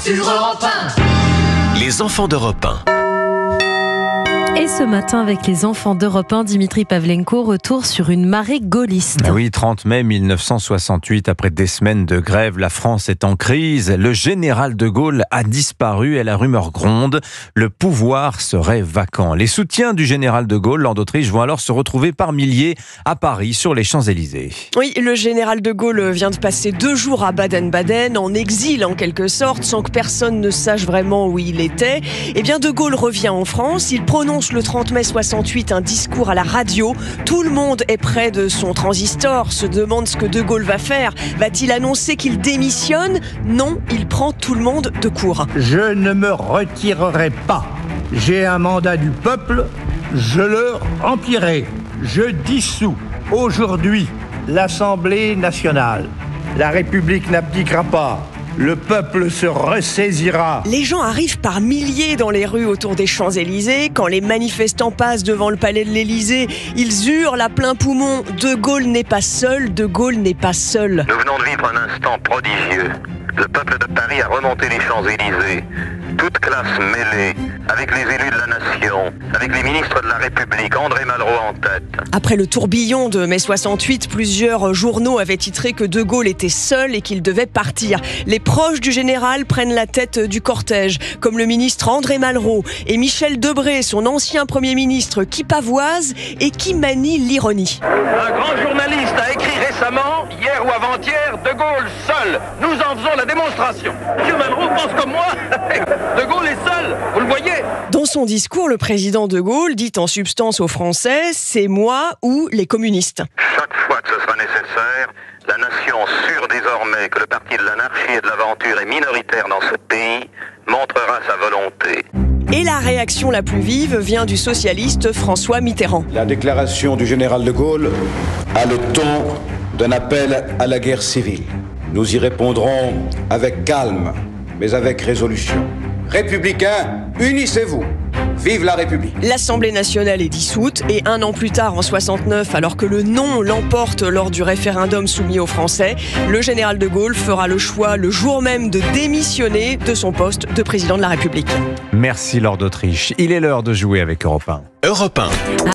sur Europe 1. Les enfants d'Europe 1. Et ce matin, avec les enfants d'Europe 1, Dimitri Pavlenko, retour sur une marée gaulliste. Oui, 30 mai 1968, après des semaines de grève, la France est en crise. Le général de Gaulle a disparu et la rumeur gronde. Le pouvoir serait vacant. Les soutiens du général de Gaulle, lord d'Autriche, vont alors se retrouver par milliers à Paris, sur les Champs-Élysées. Oui, le général de Gaulle vient de passer 2 jours à Baden-Baden, en exil en quelque sorte, sans que personne ne sache vraiment où il était. Eh bien, de Gaulle revient en France. Il prononce le 30 mai 68 un discours à la radio. Tout le monde est près de son transistor, se demande ce que de Gaulle va faire. Va-t-il annoncer qu'il démissionne ? Non, il prend tout le monde de court. Je ne me retirerai pas. J'ai un mandat du peuple, je le remplirai. Je dissous aujourd'hui l'Assemblée nationale. La République n'abdiquera pas. Le peuple se ressaisira. Les gens arrivent par milliers dans les rues autour des Champs-Élysées. Quand les manifestants passent devant le palais de l'Élysée, ils hurlent à plein poumon « De Gaulle n'est pas seul, De Gaulle n'est pas seul ». Nous venons de vivre un instant prodigieux. Le peuple de Paris a remonté les Champs-Élysées, toutes classes mêlées, avec les élus de la nation, avec les ministres de la République, André Malraux en tête. Après le tourbillon de mai 68, plusieurs journaux avaient titré que De Gaulle était seul et qu'il devait partir. Les proches du général prennent la tête du cortège, comme le ministre André Malraux et Michel Debré, son ancien Premier ministre, qui pavoise et qui manie l'ironie. Un grand journaliste a écrit récemment, hier ou avant-hier, De Gaulle seul. Nous en faisons la démonstration. Monsieur Malraux pense comme moi. De Gaulle est seul, vous le voyez. Dans son discours, le président de Gaulle dit en substance aux Français « c'est moi ou les communistes ». Chaque fois que ce sera nécessaire, la nation, sûre désormais que le parti de l'anarchie et de l'aventure est minoritaire dans ce pays, montrera sa volonté. Et la réaction la plus vive vient du socialiste François Mitterrand. La déclaration du général de Gaulle a le ton d'un appel à la guerre civile. Nous y répondrons avec calme, mais avec résolution. Républicains, unissez-vous. Vive la République. L'Assemblée nationale est dissoute et 1 an plus tard, en 69, alors que le non l'emporte lors du référendum soumis aux Français, le général de Gaulle fera le choix le jour même de démissionner de son poste de président de la République. Merci lord d'Autriche. Il est l'heure de jouer avec Europe 1. Europe 1.